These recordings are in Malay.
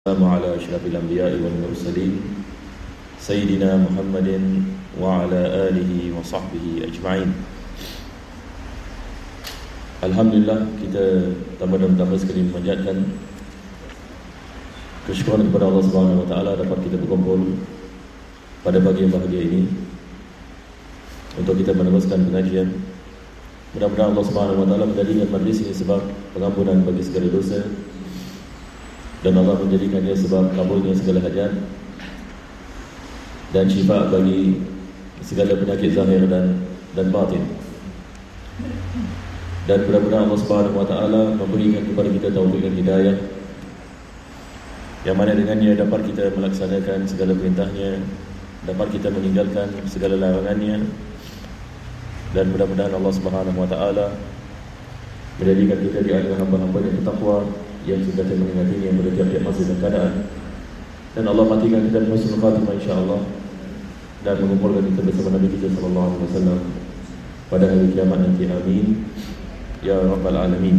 Assalamu ala asyrafil anbiya'i wal mursalin Sayyidina Muhammadin wa ala alihi wa sahbihi ajma'in. Alhamdulillah, kita tambah sekali memanjatkan kesyukuran kepada Allah Subhanahu wa taala dapat kita berkumpul pada pagi yang bahagia ini untuk kita meneruskan pengajian. Mudah-mudahan Allah Subhanahu wa taala menjadikan majlis ini sebab pengampunan bagi segala dosa, dan Allah menjadikannya sebab kabulnya segala hajat dan syifa bagi segala penyakit zahir dan batin. Dan mudah-mudahan Allah Subhanahu wa taala memberikan kepada kita taufik dan hidayah yang mana dengannya dapat kita melaksanakan segala perintahnya, dapat kita meninggalkan segala larangannya, dan mudah-mudahan Allah Subhanahu wa taala menjadikan kita di antara hamba-hamba yang bertakwa yang sudah mengingatinya pada tiap-tiap masa dan keadaan, dan Allah matikan kita dengan husnul khatimah insya-Allah, dan mengumpulkan kita bersama Nabi kita sallallahu alaihi wasallam pada hari kiamat nanti. Amin ya rabbal alamin.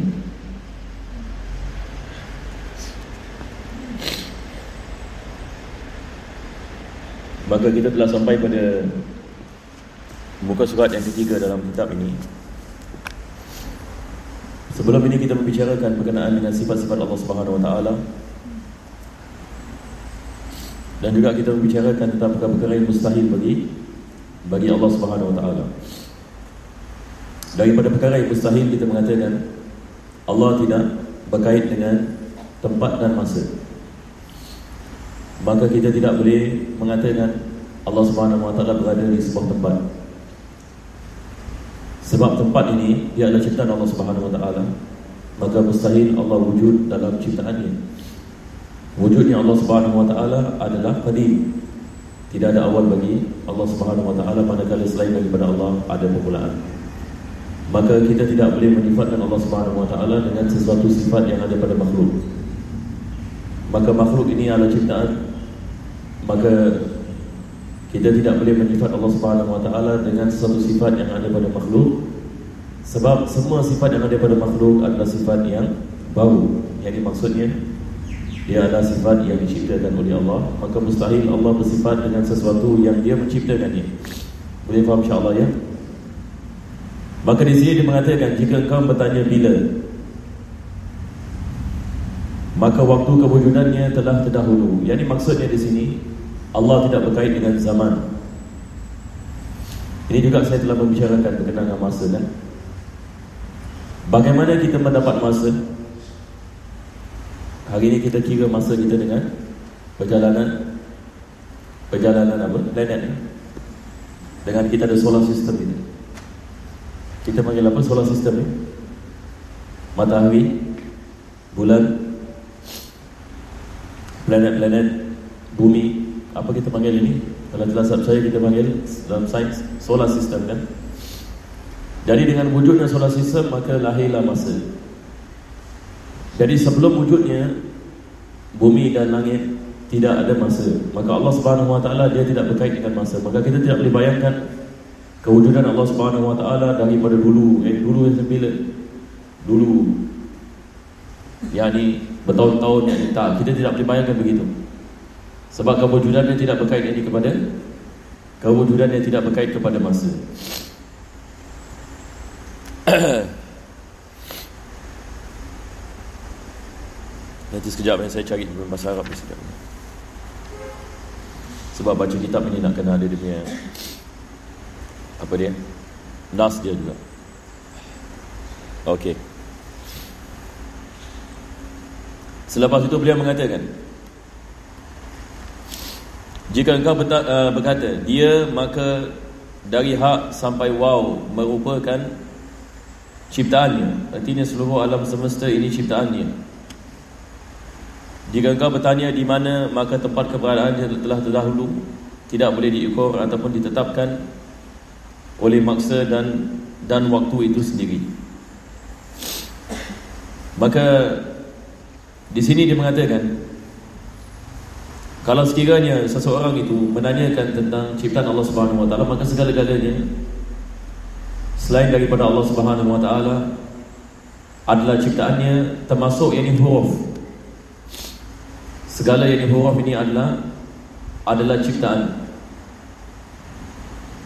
Maka kita telah sampai pada muka surat yang ketiga dalam kitab ini. Sebelum ini kita membicarakan berkenaan dengan sifat-sifat Allah Subhanahu wa taala, dan juga kita membicarakan tentang perkara-perkara yang mustahil bagi Allah Subhanahu wa taala. Daripada perkara yang mustahil, kita mengatakan Allah tidak berkait dengan tempat dan masa. Maka kita tidak boleh mengatakan Allah Subhanahu wa taala berada di sebuah tempat, sebab tempat ini dia adalah ciptaan Allah Subhanahu wa taala. Maka mustahil Allah wujud dalam ciptaannya. Wujudnya Allah Subhanahu wa taala adalah qadim. Tidak ada awal bagi Allah Subhanahu wa taala, manakala selain daripada Allah ada permulaan. Maka kita tidak boleh menyifatkan Allah Subhanahu wa taala dengan sesuatu sifat yang ada pada makhluk. Maka makhluk ini adalah ciptaan. Maka kita tidak boleh menyifat Allah Subhanahu wa taala dengan sesuatu sifat yang ada pada makhluk, sebab semua sifat yang ada pada makhluk adalah sifat yang baru. Yang maksudnya dia adalah sifat yang diciptakan oleh Allah. Maka mustahil Allah bersifat dengan sesuatu yang dia menciptakannya. Boleh faham insya-Allah ya? Maka di sini dia mengatakan, jika engkau bertanya bila, maka waktu kewujudannya telah terdahulu. Yang maksudnya di sini Allah tidak berkait dengan zaman. Ini juga saya telah membicarakan berkenaan dengan masa kan. Bagaimana kita mendapat masa? Hari ini kita kira masa kita dengan perjalanan apa? Planet ni. Dengan kita ada solar system ini. Kita panggil apa solar system ni? Matahari, bulan, planet-planet, bumi. Apa kita panggil ini? Dalam kelas saya kita panggil dalam sains solar system kan. Jadi dengan wujudnya solar system, maka lahirlah masa. Jadi sebelum wujudnya bumi dan langit tidak ada masa. Maka Allah Subhanahu wa taala dia tidak berkait dengan masa. Maka kita tidak boleh bayangkan kewujudan Allah Subhanahu wa taala daripada dulu. Dulu yang bila? Dulu. Yani bertahun-tahun yang tak. Kita tidak boleh bayangkan begitu. Sebab kewujudannya tidak berkait kepada masa. Nanti sekejap saya cari bahasa Arab sekejap. Sebab baca kitab ini nak kena ada dia punya apa dia? Nas dia juga. Okey. Selepas itu beliau mengatakan, jika engkau berkata dia, maka dari hak sampai waw merupakan ciptaannya. Artinya seluruh alam semesta ini ciptaannya. Jika engkau bertanya di mana, maka tempat keberadaannya telah terdahulu, tidak boleh diukur ataupun ditetapkan oleh maksa dan waktu itu sendiri. Maka di sini dia mengatakan, kalau sekiranya seseorang itu menanyakan tentang ciptaan Allah Subhanahu wa taala, maka segala-galanya selain daripada Allah Subhanahu wa taala adalah ciptaannya, termasuk yang huruf. segala yang huruf ini adalah ciptaan.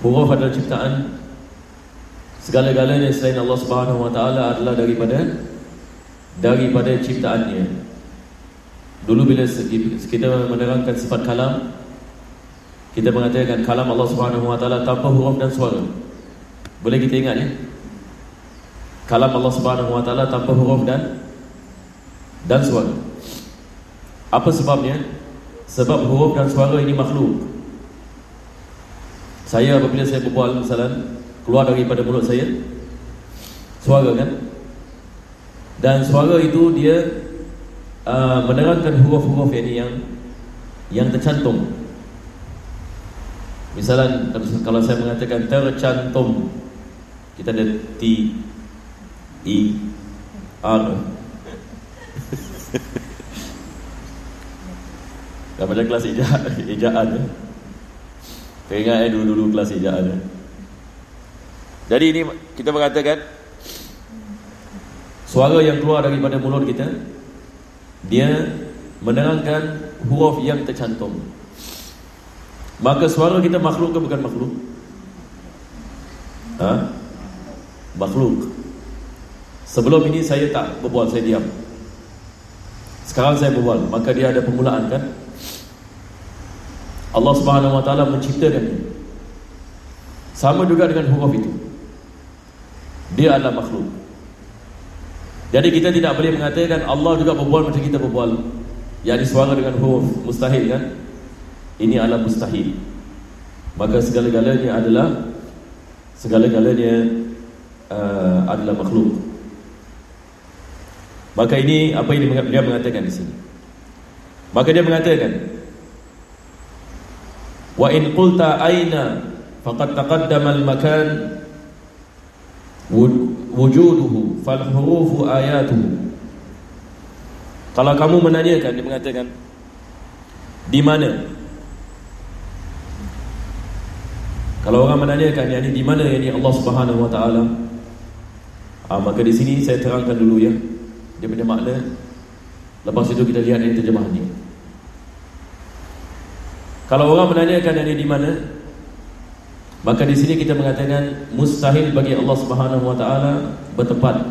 Huruf adalah ciptaan. Segala-galanya selain Allah Subhanahu wa taala adalah daripada ciptaannya. Dulu bila kita menerangkan sifat kalam, kita mengatakan kalam Allah Subhanahu wa taala tanpa huruf dan suara. Boleh kita ingat ya? Kalam Allah Subhanahu wa taala tanpa huruf dan suara. Apa sebabnya? Sebab huruf dan suara ini makhluk. Saya apabila saya berbual misalnya, keluar daripada mulut saya suara kan, dan suara itu dia menerangkan huruf-huruf yang tercantum. Misalnya kalau saya mengatakan tercantum, kita ada T, E, R. Dah pada kelas ejaan ya? Ingat dulu kelas ejaan ya? Jadi ini kita mengatakan suara yang keluar daripada mulut kita, dia menerangkan huruf yang tercantum. Maka suara kita makhluk ke bukan makhluk? Makhluk. Sebelum ini saya tak berbual, saya diam. Sekarang saya berbual, maka dia ada permulaan kan? Allah Subhanahu wa taala menciptakannya. Sama juga dengan huruf itu. Dia adalah makhluk. Jadi kita tidak boleh mengatakan Allah juga berbual macam kita berbual, yakni suara dengan huruf. Mustahil kan? Ini adalah mustahil. Maka segala-galanya adalah makhluk. Maka ini apa yang dia mengatakan di sini. Maka dia mengatakan, wa in qulta aina faqad taqaddama al-makan wujuduhu fal hurufu ayatuhu. Kalau kamu menanyakan, dia mengatakan di mana? Kalau orang menanyakan yakni di mana yakni Allah Subhanahu wa taala, maka di sini saya terangkan dulu ya dia punya makna. Lepas itu kita lihat ini terjemahannya. Kalau orang menanyakan yakni di mana, maka di sini kita mengatakan mustahil bagi Allah Subhanahu wa taala bertempat.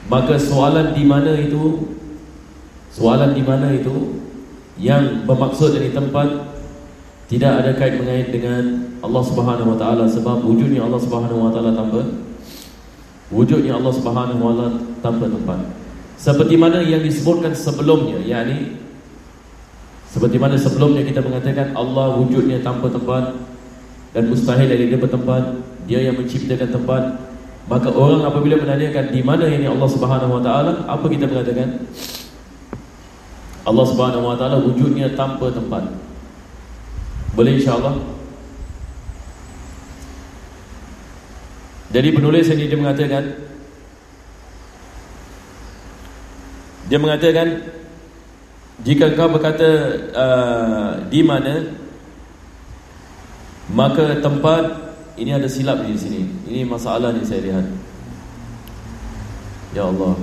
Maka soalan di mana itu yang bermaksud dari tempat tidak ada kait mengait dengan Allah Subhanahu wa taala, sebab wujudnya Allah Subhanahu wa taala tanpa tempat. Seperti mana yang disebutkan sebelumnya, yakni seperti mana sebelumnya kita mengatakan Allah wujudnya tanpa tempat dan mustahil dari dia bertempat, dia yang menciptakan tempat. Maka orang apabila menanyakan di mana ini Allah Subhanahu wa taala, apa kita mengatakan? Allah Subhanahu wa taala wujudnya tanpa tempat. Boleh insya-Allah? Jadi penulis ini dia mengatakan jika kau berkata di mana, maka tempat ini ada silap di sini. Ini masalah ni saya lihat. Ya Allah,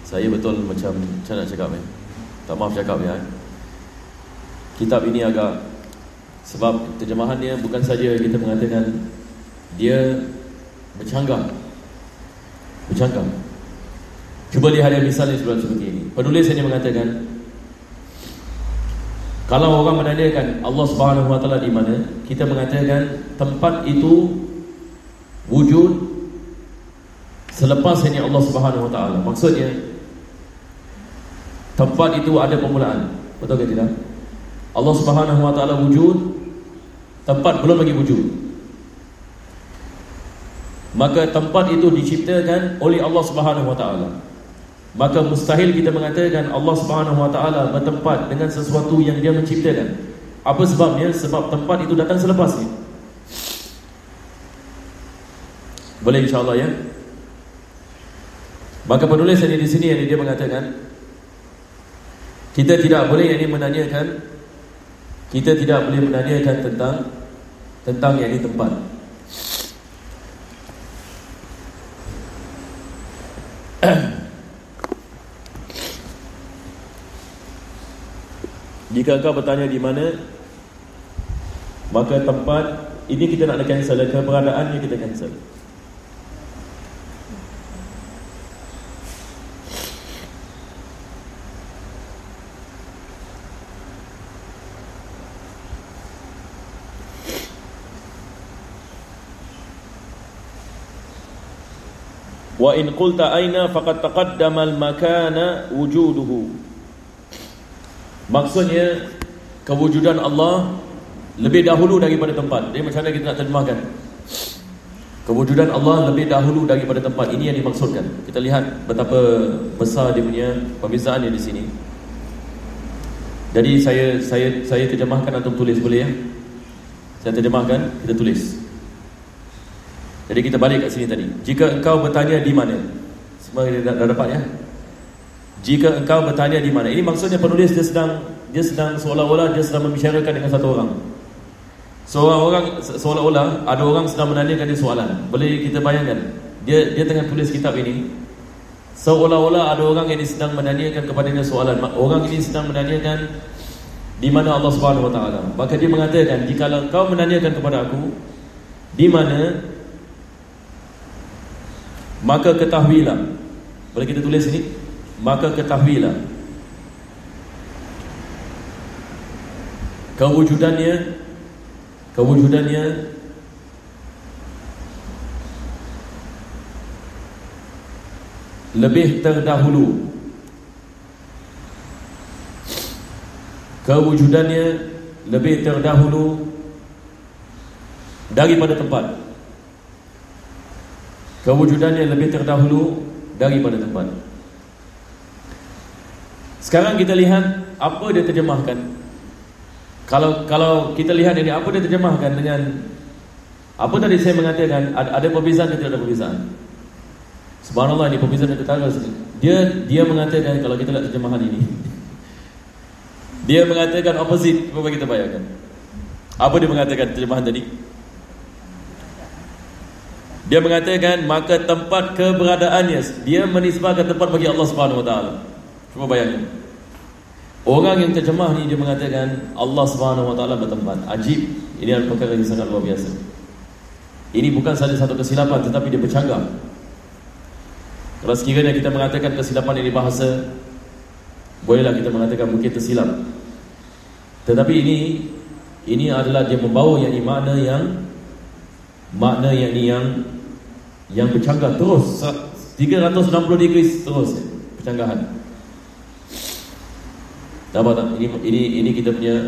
saya betul macam nak cakap ni. Tak maaf cakap ya. Kitab ini agak, sebab terjemahannya bukan saja kita mengatakan dia bercanggah. Cuba lihat yang misalnya seperti ini. Penulis ini mengatakan, kalau orang menanyakan Allah Subhanahu wa taala di mana, kita mengatakan tempat itu wujud selepas ini Allah Subhanahu wa taala. Maksudnya tempat itu ada permulaan. Betul ke tidak? Allah Subhanahu wa taala wujud, tempat belum lagi wujud. Maka tempat itu diciptakan oleh Allah Subhanahu wa taala. Maka mustahil kita mengatakan Allah Subhanahu wa taala bertempat dengan sesuatu yang dia menciptakan. Apa sebabnya? Sebab tempat itu datang selepasnya. Boleh insya-Allah ya. Maka penulis di sini yang dia mengatakan kita tidak boleh menanyakan tentang yang ini tempat. Jika engkau bertanya di mana, maka tempat ini kita nak cancel, keberadaannya kita cancel. Wa in qulta aina faqad taqaddama al-makana wujuduhu. Maksudnya kewujudan Allah lebih dahulu daripada tempat. Jadi macam mana kita nak terjemahkan? Kewujudan Allah lebih dahulu daripada tempat. Ini yang dimaksudkan. Kita lihat betapa besar dia punya pembezaannya di sini. Jadi saya terjemahkan atau tulis boleh ya? Saya terjemahkan, kita tulis. Jadi kita balik kat sini tadi. Jika engkau bertanya di mana, semua dah dapat ya? Jika engkau bertanya di mana, ini maksudnya penulis dia sedang seolah-olah dia sedang membicarakan dengan satu orang. Seolah-olah ada orang sedang menanyakan dia soalan. Boleh kita bayangkan? Dia tengah tulis kitab ini. Seolah-olah ada orang yang sedang menanyakan kepadanya soalan. Orang ini sedang menanyakan di mana Allah Subhanahu Wa Taala. Maka dia mengatakan, jika engkau menanyakan kepada aku di mana, maka ketahuilah. Boleh kita tulis ini? Maka ketahuilah kewujudannya lebih terdahulu. Kewujudannya lebih terdahulu daripada tempat. Kewujudannya lebih terdahulu daripada tempat. Sekarang kita lihat apa dia terjemahkan. Kalau kita lihat ini, apa dia terjemahkan dengan apa tadi saya mengatakan, ada perbezaan atau tidak ada perbezaan? Subhanallah, ini perbezaan yang ketara. Dia mengatakan, kalau kita lihat terjemahan ini, dia mengatakan opposite. Cuba kita bayangkan. Apa dia mengatakan terjemahan tadi? Dia mengatakan maka tempat keberadaannya, dia menisbahkan tempat bagi Allah Subhanahu Wa Taala. Cuba bayangkan. Orang yang terjemah ni dia mengatakan Allah Subhanahu Wa Taala bertempat. Ajib. Ini adalah perkara yang sangat luar biasa. Ini bukan sahaja satu kesilapan, tetapi dia bercanggah. Kalau sekiranya kita mengatakan kesilapan ini bahasa, bolehlah kita mengatakan mungkin tersilap. Tetapi ini adalah dia membawa makna yang bercanggah terus 360 degree terus percanggahan. Nampak tak? Ini kita punya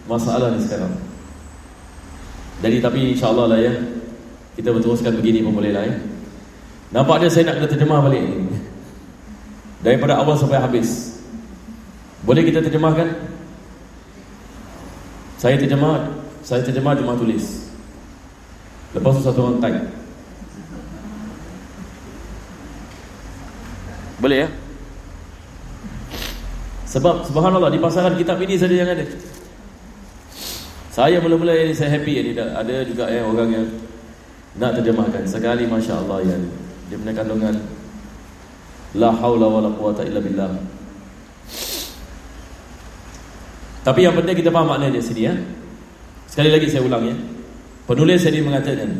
masalah ni sekarang. Jadi tapi insya-Allah lah ya, kita berteruskan begini pun boleh lah ya. Nampak dia saya nak kena terjemah balik ni daripada awal sampai habis. Boleh kita terjemahkan? Saya terjemah cuma tulis. Lepas tu satu orang type. Boleh ya? Sebab subhanallah di pasaran kitab ini saja yang ada. Saya mula-mula ini saya happy ini ada juga orang yang nak terjemahkan sekali, masya-Allah ya. Dia punya kandungan la haula wala quwata illa billah. Tapi yang penting kita faham maknanya sini ya. Sekali lagi saya ulang ya. Penulis ini mengatakan,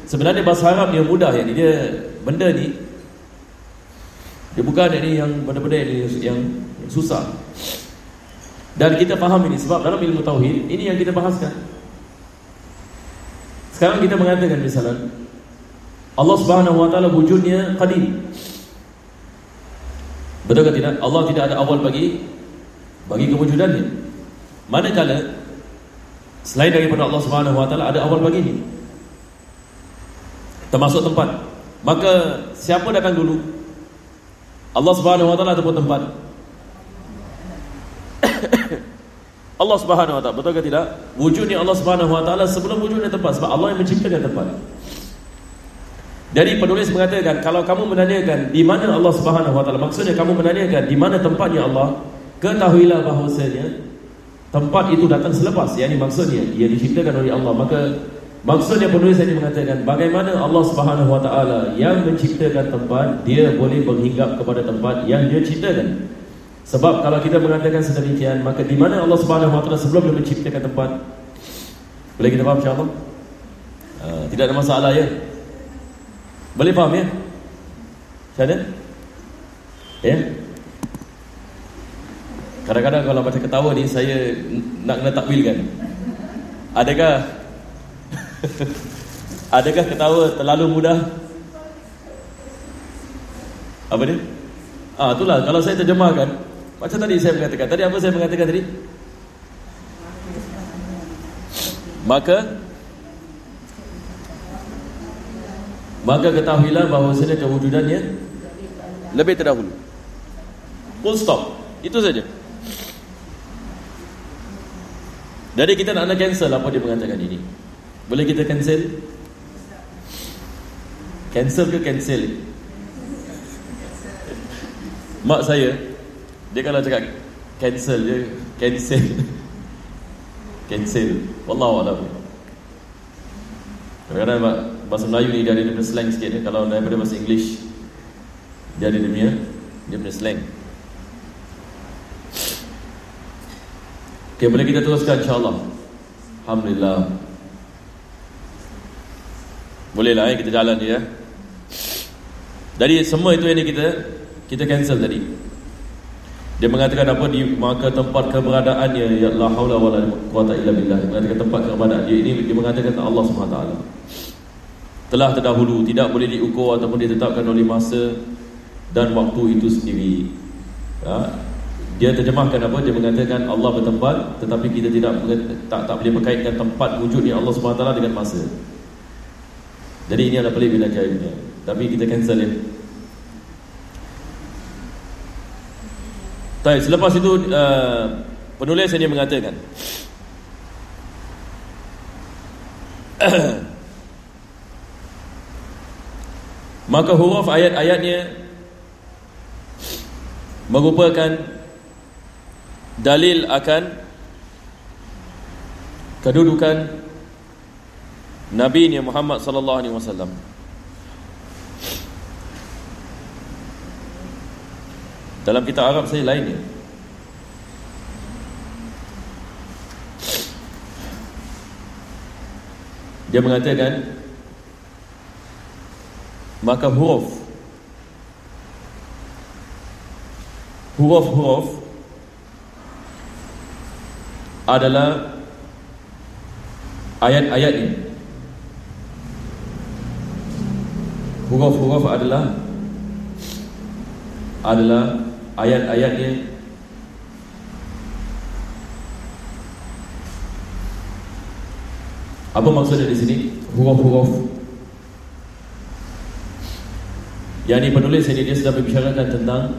sebenarnya bahasa Arab yang mudah ya. Dia benda ni dia bukan ini yang benda-benda yang susah. Dan kita faham ini sebab dalam ilmu tauhid ini yang kita bahaskan. Sekarang kita mengatakan misalnya Allah Subhanahu Wa Taala wujudnya qadim. Betul ke tidak? Allah tidak ada awal bagi kewujudannya. Manakala selain daripada Allah Subhanahu Wa Taala ada awal bagi ini, termasuk tempat. Maka siapa datang dulu? Allah Subhanahu Wa Taala ataupun tempat? Allah Subhanahu Wa Taala. Betul ke tidak? Wujudnya Allah Subhanahu Wa Taala sebelum wujudnya tempat, sebab Allah yang menciptakan tempat. Jadi penulis mengatakan, kalau kamu menanyakan di mana Allah Subhanahu Wa Taala, maksudnya kamu menanyakan di mana tempatnya Allah, ketahuilah bahawasanya tempat itu datang selepas. Yang ini maksudnya ia diciptakan oleh Allah. Maka maksudnya penulis ini mengatakan bagaimana Allah Subhanahu Wa Taala yang menciptakan tempat, dia boleh menghinggap kepada tempat yang dia ciptakan. Sebab kalau kita mengatakan sedemikian, maka di mana Allah Subhanahu Wa Taala sebelum dia menciptakan tempat? Boleh kita faham insya-Allah? Tidak ada masalah ya. Boleh faham ya? Macam mana? Ya. Kadang-kadang kalau baca ketawa ni, saya nak kena takwilkan. Adakah ketawa terlalu mudah? Apa dia? Itulah kalau saya terjemahkan. Macam tadi saya mengatakan. Tadi apa saya mengatakan tadi? Maka ketahuilah bahawasanya kewujudannya lebih terdahulu. Full stop. Itu saja. Jadi kita nak cancel apa dia mengatakan ini. Boleh kita cancel? Cancel ke cancel? Mak saya, dia kalau cakap cancel, dia cancel. Cancel. Wallahu a'lam. Kadang-kadang bahasa Melayu ni dia ada slang sikit. Kalau daripada bahasa English, dia ada dia punya slang. Okay, boleh kita teruskan insyaAllah. Alhamdulillah. Bolehlah kita jalan dia. Jadi semua itu yang kita cancel tadi. Dia mengatakan apa? Di maka tempat keberadaannya, ya la haula wala quwata illa billah. Dia mengatakan tempat keberadaan dia ini, dia mengatakan Allah SWT telah terdahulu, tidak boleh diukur ataupun ditetapkan oleh masa dan waktu itu sendiri. Dia terjemahkan apa? Dia mengatakan Allah bertempat, tetapi kita tak boleh berkaitkan tempat wujudnya Allah SWT dengan masa. Jadi ini adalah pelik bila jahilnya. Tapi kita cancel ya. Baik, selepas itu penulis ini mengatakan maka huruf ayat-ayatnya merupakan dalil akan kedudukan Nabi Muhammad sallallahu alaihi wasallam. Dalam kitab Arab saya lainnya. Dia mengatakan maka huruf adalah ayat-ayat ini. Huruf adalah ayat-ayatnya. Apa maksudnya di sini? Huruf. Yang ini penulis ini dia sedang membicarakan tentang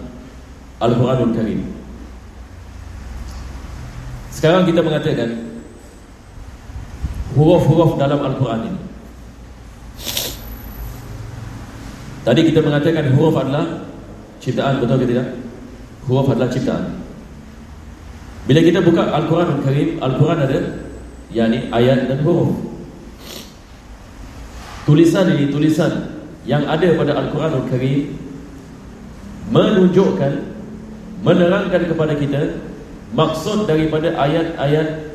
Al-Quranul Karim. Sekarang kita mengatakan huruf dalam Al-Quran ini. Tadi kita mengatakan huruf adalah ciptaan, betul ke tidak? Huruf adalah ciptaan. Bila kita buka Al-Quranul Karim, Al-Quran ada yakni ayat dan huruf. Tulisan yang ada pada Al-Quranul Karim menunjukkan, menerangkan kepada kita maksud daripada ayat-ayat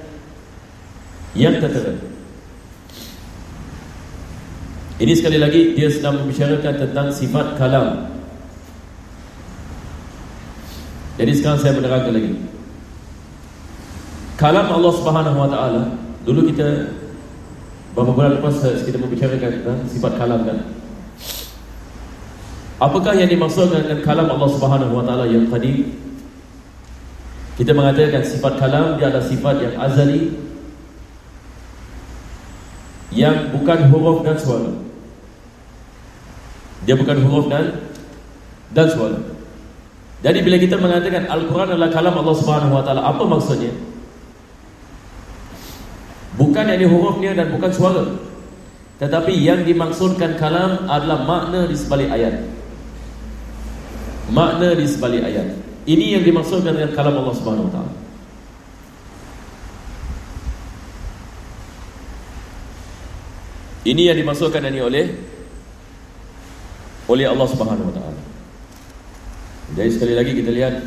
yang tertera. Ini sekali lagi dia sedang membicarakan tentang sifat kalam. Jadi sekarang saya menerangkan lagi. Kalam Allah Subhanahu Wa Taala. Dulu kita beberapa bulan lepas kita membicarakan tentang sifat kalam kan. Apakah yang dimaksudkan dengan kalam Allah Subhanahu Wa Taala yang qadim? Kita mengatakan sifat kalam dia adalah sifat yang azali, yang bukan huruf dan suara. Dia bukan huruf dan suara. Jadi bila kita mengatakan Al-Quran adalah kalam Allah Subhanahu Wa Taala, apa maksudnya? Bukan yang hurufnya dan bukan suara, tetapi yang dimaksudkan kalam adalah makna di sebalik ayat. Makna di sebalik ayat. Ini yang dimaksudkan dengan kalam Allah Subhanahu Wa Taala. Ini yang dimaksudkan ini oleh Allah Subhanahu Wa Taala. Jadi sekali lagi kita lihat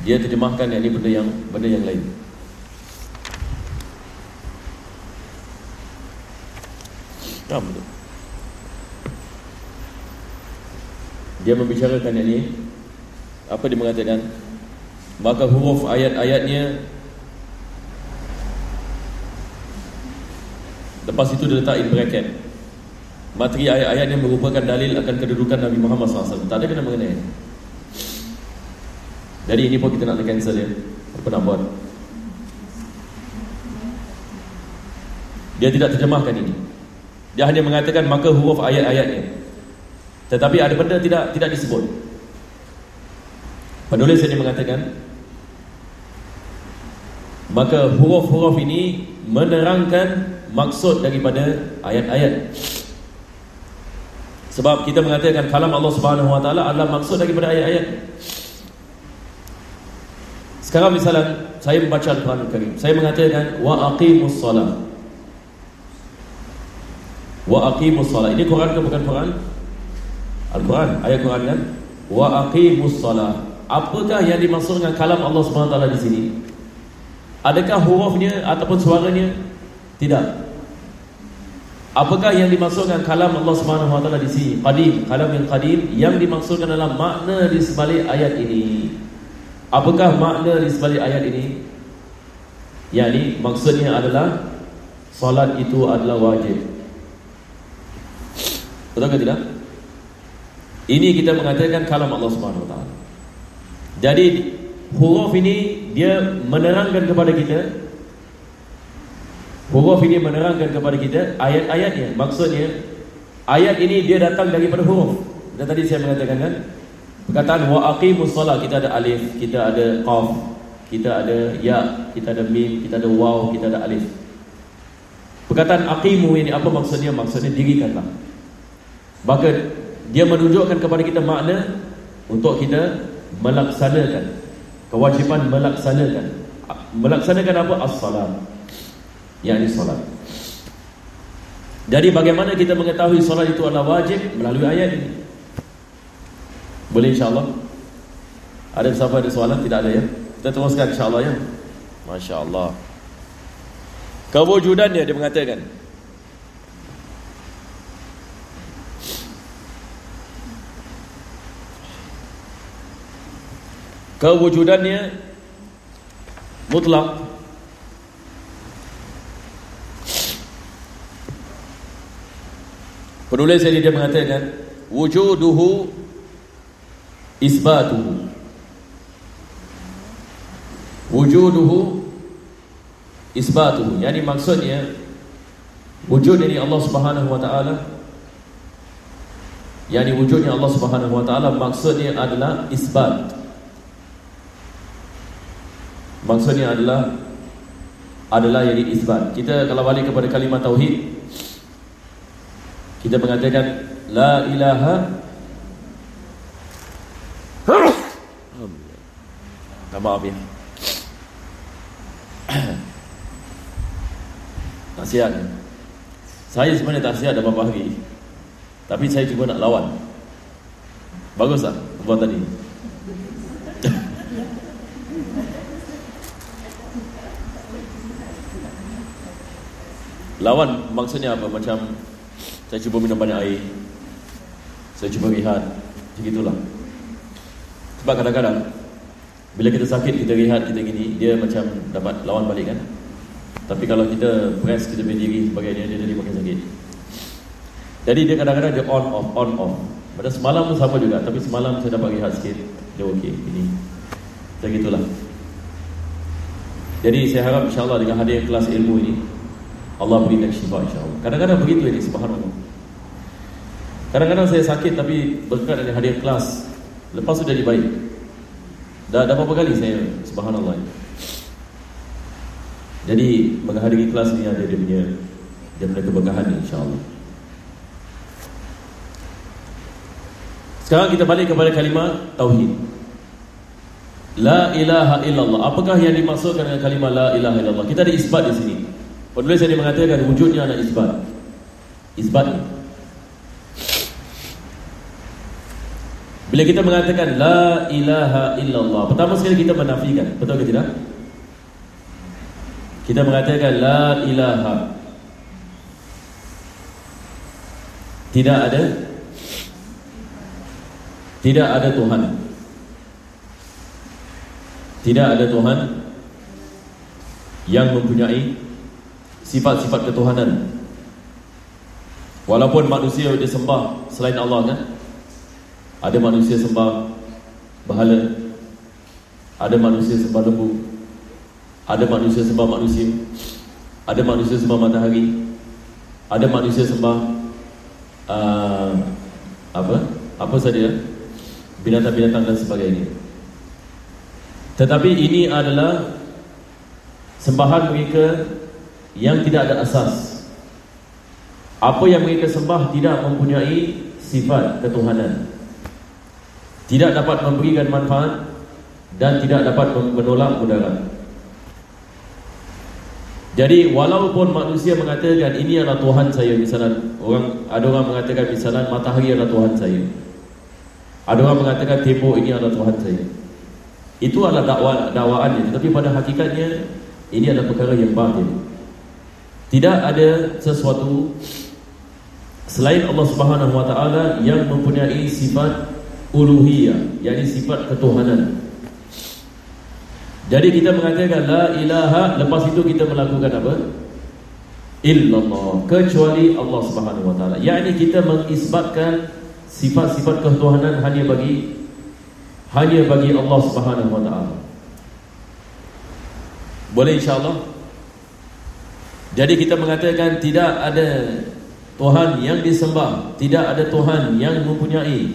Dia terjemahkan yang ini benda yang lain. Betul. Dia membicarakan yang ini. Apa dia mengatakan? Maka huruf ayat-ayatnya, lepas itu dia letak in bracket, materi ayat-ayatnya merupakan dalil akan kedudukan Nabi Muhammad SAW. Tak ada kena mengenai. Jadi ini pun kita nak cancel dia. Apa nak buat? Dia tidak terjemahkan ini. Dia hanya mengatakan maka huruf ayat-ayatnya, tetapi ada benda tidak disebut. Penulis ini mengatakan maka huruf-huruf ini menerangkan maksud daripada ayat-ayat. Sebab kita mengatakan kalam Allah Subhanahu Wa Taala adalah maksud daripada ayat-ayat. Sekarang misalnya saya membaca Al-Quran Al-Karim, saya mengatakan wa aqimus salat. Wa aqimus salat. Ini Quran ke bukan Quran? Al-Quran, ayat Quran kan? Wa aqimus salat. Apakah yang dimaksud dengan kalam Allah Subhanahu Wa Taala di sini? Adakah hurufnya ataupun suaranya? Tidak. Apakah yang dimaksudkan kalam Allah Subhanahu Wa Taala di sini? Qadim, kalam yang qadim, yang dimaksudkan dalam makna di sebalik ayat ini. Apakah makna di sebalik ayat ini? Yani maksudnya adalah solat itu adalah wajib. Betul ke tidak? Ini kita mengatakan kalam Allah Subhanahu Wa Taala. Jadi huruf ini dia menerangkan kepada kita, huruf ini menerangkan kepada kita ayat-ayatnya. Maksudnya ayat ini dia datang daripada huruf. Dan tadi saya mengatakan kan, perkataan wa aqimus salat, kita ada alif, kita ada qaf, kita ada ya, kita ada mim, kita ada waw, kita ada alif. Perkataan aqimu ini apa maksudnya? Maksudnya dirikanlah. Maka dia menunjukkan kepada kita makna untuk kita melaksanakan kewajipan, melaksanakan apa? As-salat, yakni salat. Jadi bagaimana kita mengetahui salat itu adalah wajib? Melalui ayat ini. Boleh insya-Allah? Ada siapa ada soalan? Tidak ada ya? Kita teruskan insya-Allah ya. Masya-Allah. Kewujudannya dia mengatakan, kewujudannya mutlak. Penulis ini dia mengatakan wujuduhu isbatuhu. Wujuduhu isbatuhu, yani maksudnya wujud dari Allah Subhanahu Wa Taala, yani wujudnya Allah Subhanahu Wa Taala maksudnya adalah isbat. Maksudnya adalah yang isbat. Kita kalau balik kepada kalimat tauhid, kita mengatakan la ilaha maaf ya. Nasihat. Saya sebenarnya tak sihat dah beberapa hari, tapi saya cuba nak lawan. Bagus tak buat tadi? Lawan maksudnya apa? Macam saya cuba minum banyak air, saya cuba rehat, begitulah. Sebab kadang-kadang bila kita sakit, kita rehat, kita gini, dia macam dapat lawan balik kan. Tapi kalau kita press, kita berdiri sebagainya, dia jadi makin sakit. Jadi dia kadang-kadang dia on off. Pada semalam pun sama juga, tapi semalam saya dapat rehat sikit, dia okey ini. Macam gitulah. Jadi saya harap insya-Allah dengan hadir kelas ilmu ini Allah berikan syifa insya-Allah. Kadang-kadang begitu ini, subhanallah. Kadang-kadang saya sakit tapi berkat dengan hadir kelas, lepas tu jadi baik. Dah berapa kali saya, subhanallah. Jadi menghadiri kelas ni ada dia punya keberkahan insya-Allah. Sekarang kita balik kepada kalimah tauhid. La ilaha illallah. Apakah yang dimaksudkan dengan kalimah la ilaha illallah? Kita ada isbat di sini. Penulis yang mengatakan wujudnya adalah isbat. Isbat. Bila kita mengatakan la ilaha illallah, pertama sekali kita menafikan, betul ke tidak? Kita mengatakan la ilaha, tidak ada Tuhan. Tidak ada Tuhan yang mempunyai sifat-sifat ketuhanan. Walaupun manusia disembah selain Allah, kan? Ada manusia sembah berhala, ada manusia sembah lembu, ada manusia sembah manusia, ada manusia sembah matahari, ada manusia sembah apa saja, binatang-binatang dan sebagainya. Tetapi ini adalah sembahan mereka yang tidak ada asas. Apa yang mereka sembah tidak mempunyai sifat ketuhanan, tidak dapat memberikan manfaat dan tidak dapat menolak mudarat. Jadi walaupun manusia mengatakan ini adalah Tuhan saya, misalnya ada orang mengatakan misalnya matahari adalah Tuhan saya, ada orang mengatakan tembok ini adalah Tuhan saya, itu adalah dakwaannya. Tetapi pada hakikatnya ini adalah perkara yang batil. Tidak ada sesuatu selain Allah Subhanahu wa taala yang mempunyai sifat uluhiyah, yakni sifat ketuhanan. Jadi kita mengatakan la ilaha, lepas itu kita melakukan apa? Illallah, kecuali Allah Subhanahu wa taala. Yakni kita mengisbatkan sifat-sifat ketuhanan hanya bagi Allah Subhanahu wa taala. Boleh insya-Allah? Jadi kita mengatakan tidak ada Tuhan yang disembah, tidak ada Tuhan yang mempunyai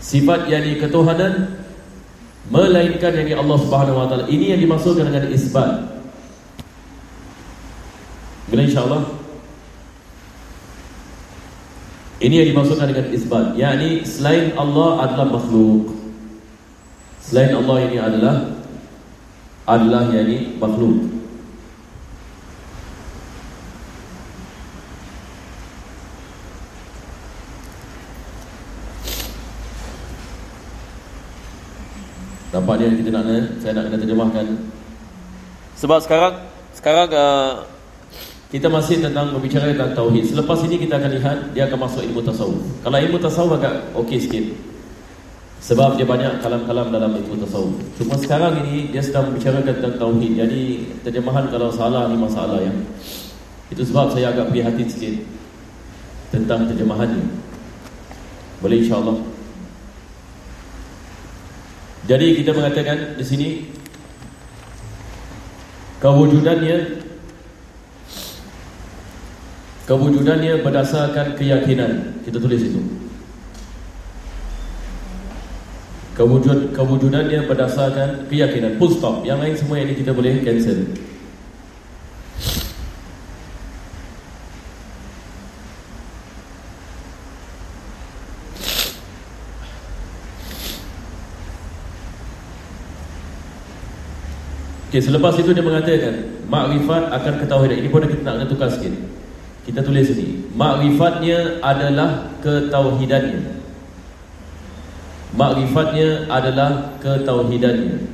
sifat yakni ketuhanan melainkan yakni Allah Subhanahu wa taala. Ini yang dimaksudkan dengan isbat. Boleh insya-Allah? Ini yang dimaksudkan dengan isbat, yakni selain Allah adalah makhluk. Selain Allah ini adalah yakni makhluk. Nampak dia kita saya nak kena terjemahkan. Sebab sekarang kita masih tentang berbicara tentang tauhid. Selepas ini kita akan lihat dia akan masuk ilmu tasawuf. Kalau ilmu tasawuf agak okey sikit, sebab dia banyak kalam-kalam dalam ilmu tasawuf. Cuma sekarang ini dia sedang membicarakan tentang tauhid. Jadi terjemahan kalau salah ni masalah ya. Itu sebab saya agak prihatin sikit tentang terjemahannya. Boleh insya-Allah. Jadi kita mengatakan di sini kewujudannya berdasarkan keyakinan. Kita tulis itu. Kewujudannya berdasarkan keyakinan. Full stop. Yang lain semua ini kita boleh cancel. Okay, selepas itu dia mengatakan makrifat akan ketauhidan. Ini pun kita nak tukar sikit. Kita tulis ini. Makrifatnya adalah ketauhidannya. Makrifatnya adalah ketauhidannya.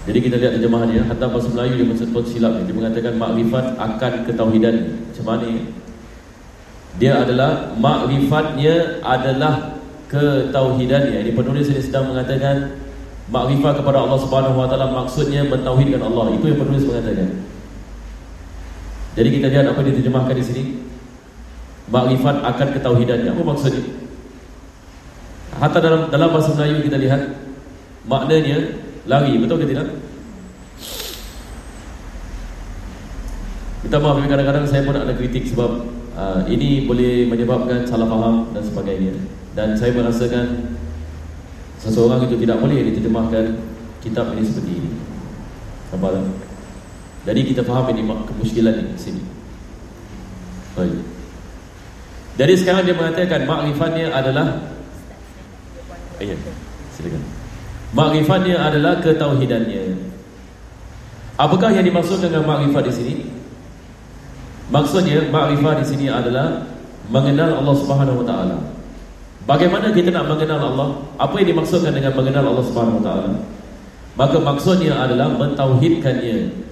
Jadi kita lihat terjemahannya. Hatta bahasa Melayu dia menyebut silap ni. Dia mengatakan makrifat akan ketauhidannya. Macam mana? Dia adalah makrifatnya adalah ketauhidannya. Ini penulis ini sedang mengatakan makrifat kepada Allah Subhanahu wa taala maksudnya mentauhidkan Allah. Itu yang penulis mengatakan. Jadi kita lihat apa yang diterjemahkan di sini. Makrifat akan ketauhidannya. Apa maksudnya? Hatta dalam bahasa Melayu kita lihat maknanya lari, betul ke tidak? Kita maaf kadang-kadang saya pun nak ada kritik sebab ini boleh menyebabkan salah faham dan sebagainya. Dan saya merasakan seseorang itu tidak boleh diterjemahkan kitab ini seperti ini. Nampak tak? Jadi kita faham ini kemuskilan ini di sini. Baik. Jadi sekarang dia mengatakan makrifatnya adalah silakan. Makrifatnya adalah ketauhidannya. Apakah yang dimaksud dengan makrifat di sini? Maksudnya makrifat di sini adalah mengenal Allah Subhanahu wa taala. Bagaimana kita nak mengenal Allah? Apa yang dimaksudkan dengan mengenal Allah Subhanahu wa taala? Maka maksudnya adalah mentauhidkannya.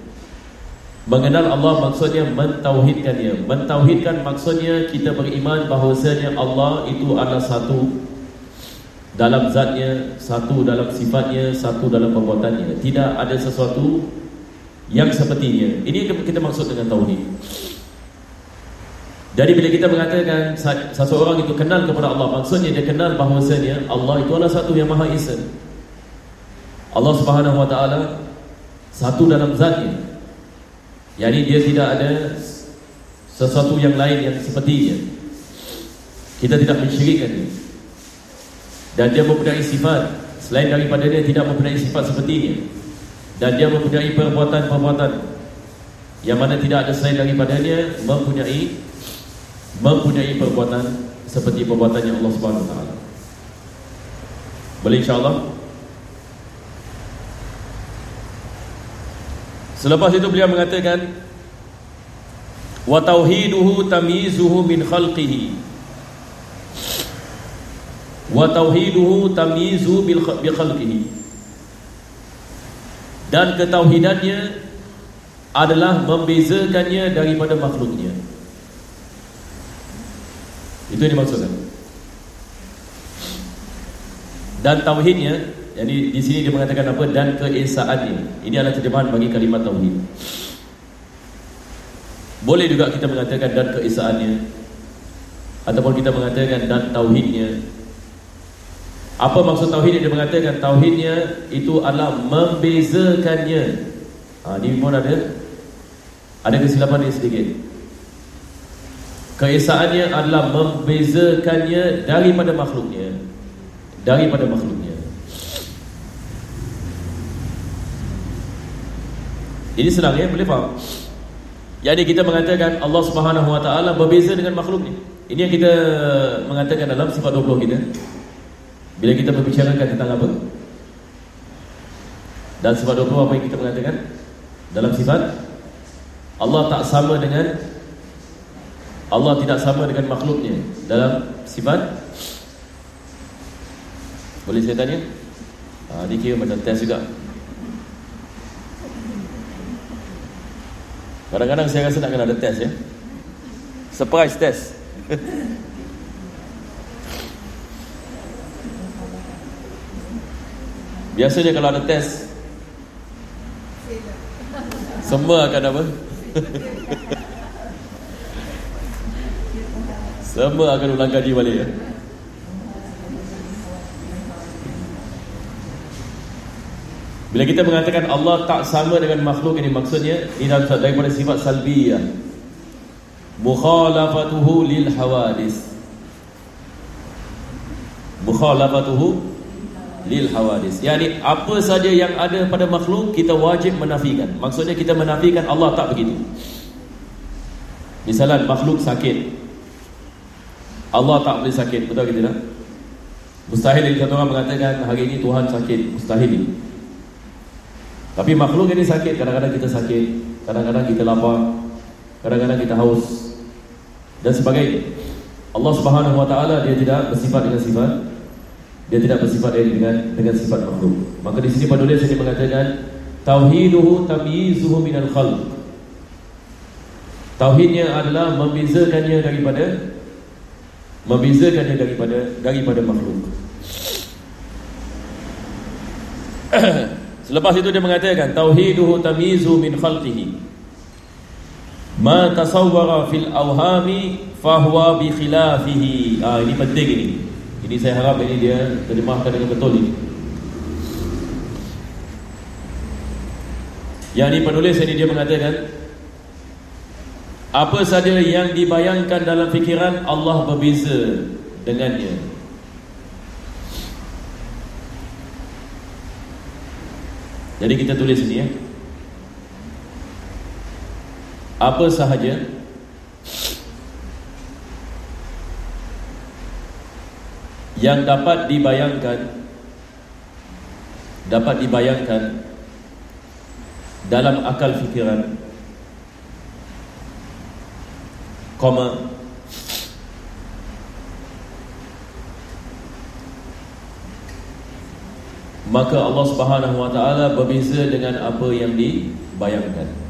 Mengenal Allah maksudnya mentauhidkannya. Mentauhidkan maksudnya kita beriman bahawasanya Allah itu adalah satu dalam zatnya, satu dalam sifatnya, satu dalam perbuatannya. Tidak ada sesuatu yang sepertinya. Ini yang kita maksud dengan tauhid. Jadi bila kita mengatakan seseorang itu kenal kepada Allah, maksudnya dia kenal bahawasanya Allah itu adalah satu yang Maha Esa. Allah Subhanahu wa taala satu dalam zatnya. Yani dia tidak ada sesuatu yang lain yang sepertinya. Kita tidak mensyirikkannya. Dan dia mempunyai sifat selain daripada dia tidak mempunyai sifat sepertinya. Dan dia mempunyai perbuatan-perbuatan yang mana tidak ada selain daripadanya mempunyai perbuatan seperti perbuatannya Allah Subhanahu wa taala. Boleh insya-Allah. Selepas itu beliau mengatakan wa tauhiduhu tamyizuhu min khalqihi. Wa tauhiduhu tamyizu bi khalqihi. Dan ketauhidannya adalah membezakannya daripada makhluknya. Itu yang dimaksudkan. Dan tauhidnya, jadi di sini dia mengatakan apa? Dan keesaannya. Ini adalah terjemahan bagi kalimat tauhid. Boleh juga kita mengatakan dan keesaannya, ataupun kita mengatakan dan tauhidnya. Apa maksud tauhid yang dia mengatakan? Tauhidnya itu adalah membezakannya. Ini pun ada kesilapan ini sedikit. Keesaannya adalah membezakannya daripada makhluknya. Ini senang ya, boleh faham? Jadi kita mengatakan Allah Subhanahu wa taala berbeza dengan makhluknya. Ini yang kita mengatakan dalam sifat 20 kita. Bila kita berbicarakan tentang apa? Dan sifat 20 apa yang kita mengatakan? Dalam sifat Allah tak sama dengan, Allah tidak sama dengan makhluknya. Dalam sifat, boleh saya tanya? Ini kira macam test juga. Kadang-kadang saya rasa nak kena ada test ya. Surprise test. Biasanya kalau ada test, semua akan apa? Semua akan ulang kaji balik ya. Bila kita mengatakan Allah tak sama dengan makhluk, ini maksudnya ini daripada sifat salbiyah. Mukhalafatuhu lil hawadis. Mukhalafatuhu lil hawadis. Yani apa saja yang ada pada makhluk kita wajib menafikan. Maksudnya kita menafikan Allah tak begitu. Misalnya makhluk sakit, Allah tak boleh sakit, betul ke tidak? Mustahil satu orang mengatakan hari ini Tuhan sakit, mustahil. Tapi makhluk ini sakit, kadang-kadang kita sakit, kadang-kadang kita lapar, kadang-kadang kita haus dan sebagainya. Allah Subhanahu wa taala dia tidak bersifat dengan sifat, dia tidak bersifat dengan sifat makhluk. Maka di sini penulis ini mengatakan tauhiduhu tamyizuhu minal khalq. Tauhidnya adalah membezakannya daripada makhluk. Selepas itu dia mengatakan tauhiduhu tamyizu min khalqihi. Ma tasawwara fil awhami fahuwa bi khilafihi. Ini penting ini. Ini saya harap ini dia terjemahkan dengan betul ini. Yang ini penulis ini dia mengatakan apa saja yang dibayangkan dalam fikiran Allah berbeza dengannya. Jadi kita tulis ini ya. Apa sahaja yang dapat dibayangkan dalam akal fikiran, maka Allah Subhanahu wa taala berbeza dengan apa yang dibayangkan.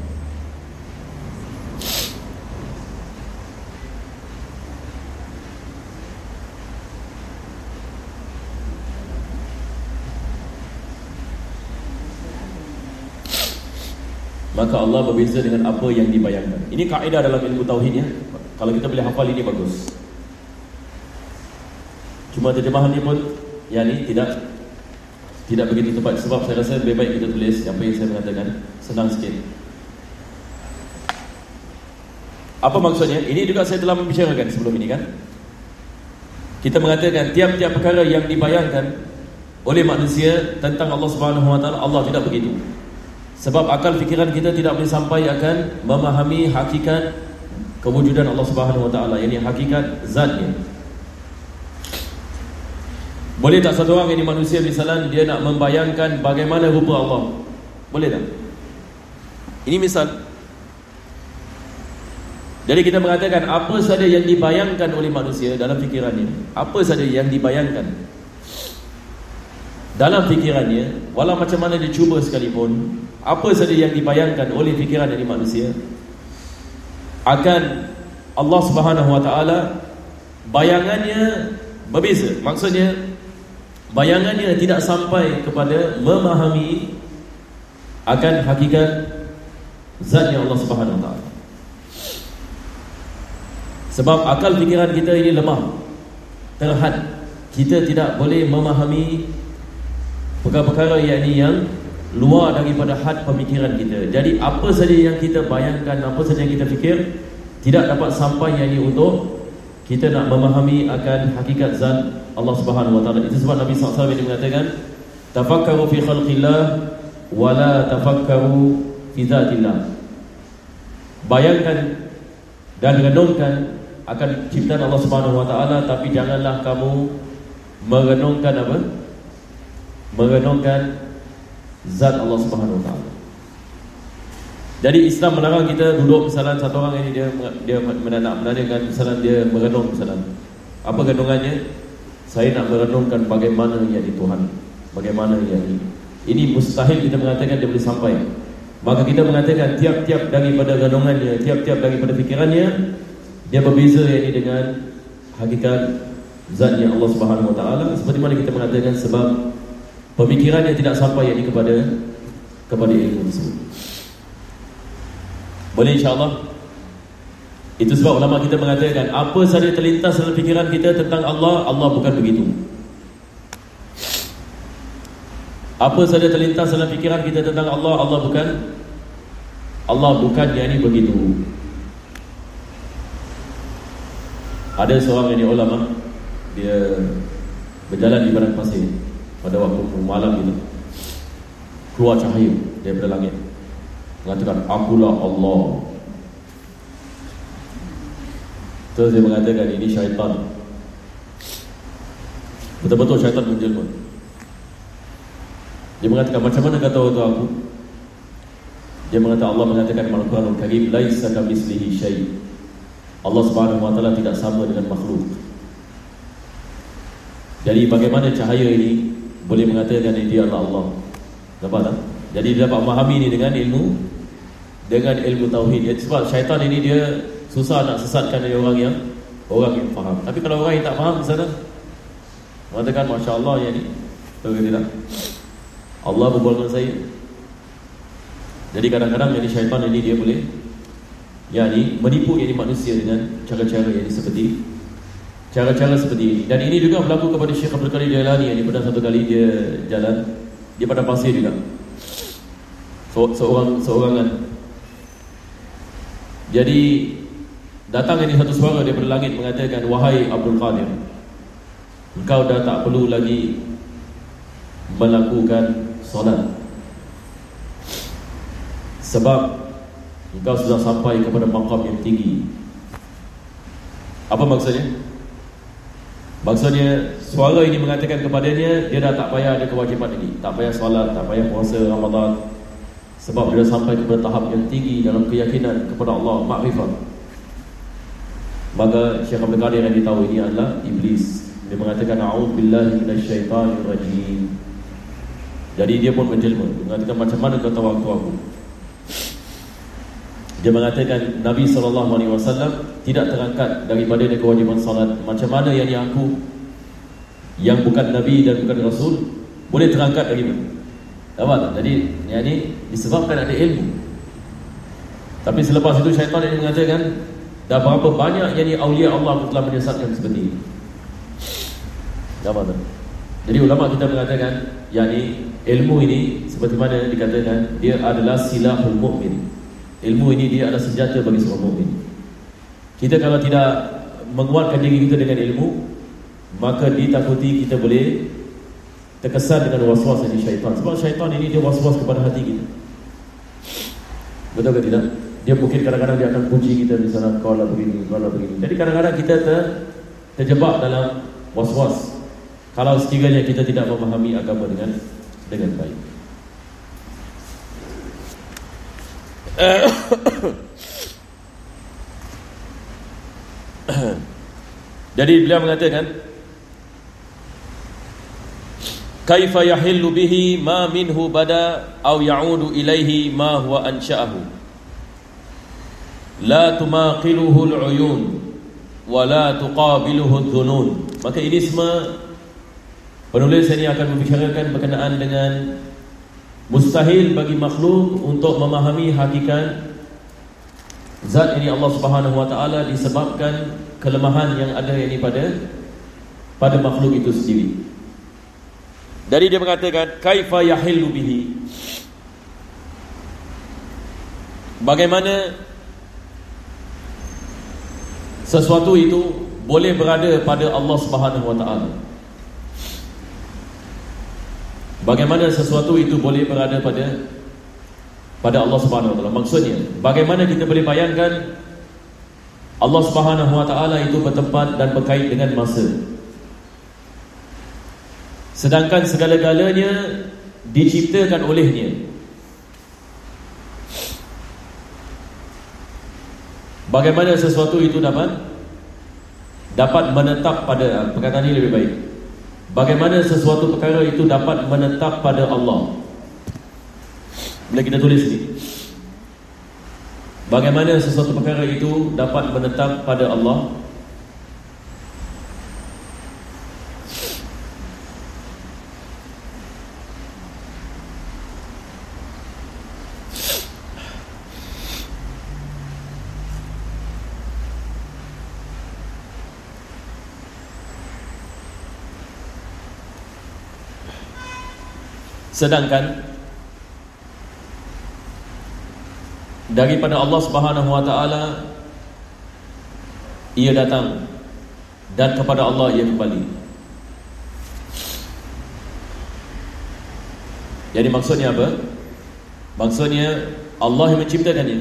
Maka Allah berbeza dengan apa yang dibayangkan. Ini kaedah dalam ilmu tauhid ya. Kalau kita boleh hafal ini bagus. Cuma terjemahannya pun tidak begitu tepat. Sebab saya rasa lebih baik kita tulis apa yang saya mengatakan, senang sikit. Apa maksudnya? Ini juga saya telah membicarakan sebelum ini kan. Kita mengatakan tiap-tiap perkara yang dibayangkan oleh manusia tentang Allah Subhanahu wa taala, Allah tidak begitu. Sebab akal fikiran kita tidak boleh sampai akan memahami hakikat kewujudan Allah Subhanahu wa taala, yakni hakikat zatnya. Boleh tak satu orang ini manusia misalnya dia nak membayangkan bagaimana rupa Allah? Boleh tak? Ini misal. Jadi kita mengatakan apa sahaja yang dibayangkan oleh manusia dalam fikirannya, apa sahaja yang dibayangkan dalam fikirannya, walau macam mana dia cuba sekalipun, apa sahaja yang dibayangkan oleh fikiran dari manusia akan Allah Subhanahu wa taala, bayangannya berbeza. Maksudnya bayangannya tidak sampai kepada memahami akan hakikat zatnya Allah Subhanahu wa taala. Sebab akal fikiran kita ini lemah, terhad. Kita tidak boleh memahami perkara-perkara yang luar daripada had pemikiran kita. Jadi apa saja yang kita bayangkan, apa saja yang kita fikir, tidak dapat sampai untuk kita nak memahami akan hakikat zat Allah Subhanahu wa taala. Itu sebab Nabi SAW ini mengatakan, tafakkaru fi khalqillah wa la tafakkaru fi zatillah. Bayangkan dan renungkan akan ciptaan Allah Subhanahu wa taala, tapi janganlah kamu merenungkan apa? Merenungkan zat Allah Subhanahu wa taala. Jadi Islam melarang kita duduk misalnya satu orang ini dia menanyakan misalnya dia merenung misalnya. Apa renungannya? Saya nak merenungkan bagaimana yang di Tuhan, bagaimana yang ini mustahil kita mengatakan dia boleh sampai. Maka kita mengatakan tiap-tiap daripada renungannya, tiap-tiap daripada fikirannya, dia berbeza dengan hakikat zatnya Allah Subhanahu wa taala. Seperti mana kita mengatakan sebab pemikirannya tidak sampai kepada ilmu tersebut. Boleh insya-Allah. Itu sebab ulama kita mengatakan apa sahaja terlintas dalam fikiran kita tentang Allah, Allah bukan begitu. Apa sahaja terlintas dalam fikiran kita tentang Allah, Allah bukan yakni begitu. Ada seorang ulama, dia berjalan di padang pasir pada waktu malam itu, keluar cahaya daripada langit, mengatakan akulah Allah. Terus dia mengatakan ini syaitan. Betul-betul syaitan menjelma. Dia mengatakan macam mana kata itu aku? Dia mengatakan Allah mengatakan dalam Al-Quranul Karim, laisa kamitslihi syai'. Allah Subhanahu wa taala tidak sama dengan makhluk. Jadi bagaimana cahaya ini boleh mengatakan dia adalah Allah? Nampak tak? Jadi dia dapat memahami ini dengan ilmu tauhid. Sebab syaitan ini dia susah nak sesatkan dari orang yang faham. Tapi kalau orang yang tak faham sana, mengatakan masya-Allah ni, tahu ke tidak? Allah berbual dengan saya. Jadi kadang-kadang syaitan ini dia boleh menipu manusia dengan cara-cara seperti cara-cara seperti ini. Dan ini juga berlaku kepada Syekh Abdul Qadir Jailani. Pada satu kali dia jalan, dia pada pasir juga, seorangan. Jadi datang satu suara daripada langit mengatakan, wahai Abdul Qadir, engkau dah tak perlu lagi melakukan solat, sebab engkau sudah sampai kepada maqam yang tinggi. Apa maksudnya? Maksudnya suara ini mengatakan kepadanya, dia dah tak payah ada kewajipan lagi, tak payah solat, tak payah puasa Ramadan, sebab dia dah sampai kepada tahap yang tinggi dalam keyakinan kepada Allah, makrifat. Maka Syekh Abdul Qadir yang ditahu ini adalah iblis. Dia mengatakan a'udzubillahi minasyaitanir rajim. Jadi dia pun menjelma. Dia mengatakan, macam mana kau tahu waktu aku? Dia mengatakan Nabi SAW tidak terangkat daripada kewajiban salat. Macam mana yang aku, yang bukan Nabi dan bukan Rasul, boleh terangkat dari mana? Nampak tak? Jadi yang ni disebabkan ada ilmu. Tapi selepas itu syaitan ini mengatakan, dah berapa banyak yang ni awliya Allah telah menyesatkan seperti ini. Nampak tak? Jadi ulama kita mengatakan, yang ni ilmu ini seperti mana dikatakan, dia adalah silahul mu'min. Ilmu ini dia adalah senjata bagi seorang mukmin. Kita kalau tidak menguatkan diri kita dengan ilmu, maka ditakuti kita boleh terkesan dengan was-was dari syaitan. Sebab syaitan ini dia was-was kepada hati kita. Betul ke tidak? Dia mungkin kadang-kadang dia akan puji kita di sana, kau lah begini, kau lah begini. Jadi kadang-kadang kita terjebak dalam was-was kalau sekiranya kita tidak memahami agama dengan baik. Jadi beliau mengatakan, kaifa yahillu bihi ma minhu bada aw ya'udu ilaihi ma huwa ansha'ahu la tumaqiluhu al-uyun wa la tuqabiluhu adh-dhunun. Maka ini semua penulis ini akan membicarakan berkenaan dengan mustahil bagi makhluk untuk memahami hakikat zat ini Allah Subhanahu wa taala disebabkan kelemahan yang ada ini pada makhluk itu sendiri. Dari dia mengatakan kaifa yahillu bihi, bagaimana sesuatu itu boleh berada pada Allah Subhanahu wa taala. Bagaimana sesuatu itu boleh berada pada Allah Subhanahu wa taala? Maksudnya, bagaimana kita boleh bayangkan Allah Subhanahu wa taala itu bertempat dan berkait dengan masa, sedangkan segala-galanya diciptakan olehnya. Bagaimana sesuatu itu dapat menetap pada, perkataan ini lebih baik, bagaimana sesuatu perkara itu dapat menetap pada Allah. Bila kita tulis ni, bagaimana sesuatu perkara itu dapat menetap pada Allah. Sedangkan daripada Allah Subhanahu wa taala ia datang dan kepada Allah ia kembali. Jadi maksudnya apa? Maksudnya Allah yang menciptakannya.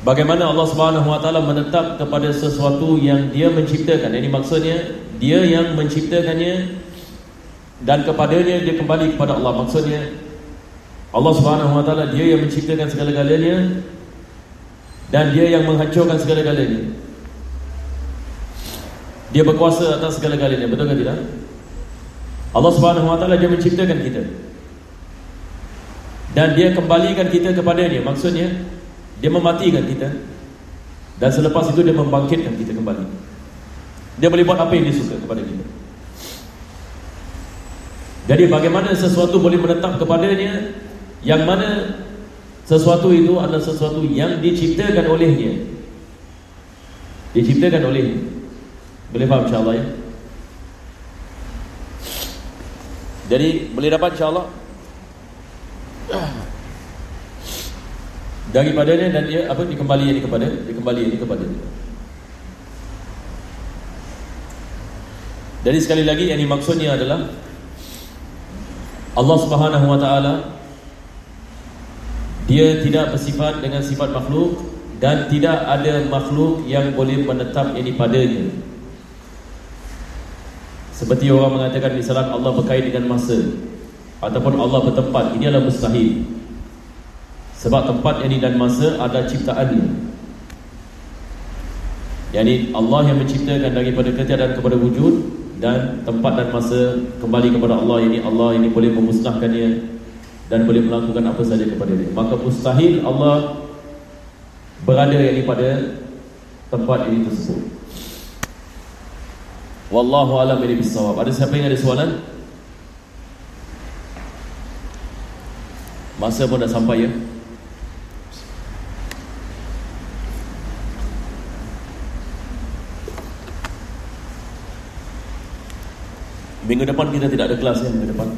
Bagaimana Allah Subhanahu wa taala menetap kepada sesuatu yang dia menciptakan. Jadi maksudnya dia yang menciptakannya dan kepadanya dia kembali kepada Allah. Maksudnya Allah Subhanahu wa taala dia yang menciptakan segala-galanya dan dia yang menghancurkan segala-galanya. Dia berkuasa atas segala-galanya, betul ke tidak? Allah Subhanahu wa taala dia menciptakan kita dan dia kembalikan kita kepadanya. Maksudnya dia mematikan kita dan selepas itu dia membangkitkan kita kembali. Dia boleh buat apa yang dia suka kepada kita. Jadi bagaimana sesuatu boleh menetap kepadanya, yang mana sesuatu itu adalah sesuatu yang diciptakan olehnya. Diciptakan olehnya. Boleh faham insyaAllah ya? Jadi boleh dapat insyaAllah daripadanya dan dia dikembali ini kepada dia. Jadi sekali lagi yang maksudnya adalah Allah Subhanahu wa taala dia tidak bersifat dengan sifat makhluk dan tidak ada makhluk yang boleh menetap ini padanya. Seperti orang mengatakan misalnya Allah berkait dengan masa ataupun Allah bertempat, ini adalah mustahil. Sebab tempat ini dan masa ada ciptaannya. Yani Allah yang menciptakan daripada ketiadaan kepada wujud dan tempat dan masa kembali kepada Allah ini boleh memusnahkannya dan boleh melakukan apa saja kepada dia. Maka mustahil Allah berada pada tempat ini tersebut. Wallahu a'lam bishawab. Ada siapa yang ada soalan? Masa pun dah sampai ya. Minggu depan kita tidak ada kelas ya, minggu depan.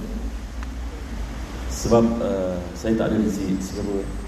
Sebab saya tak ada di Singapura.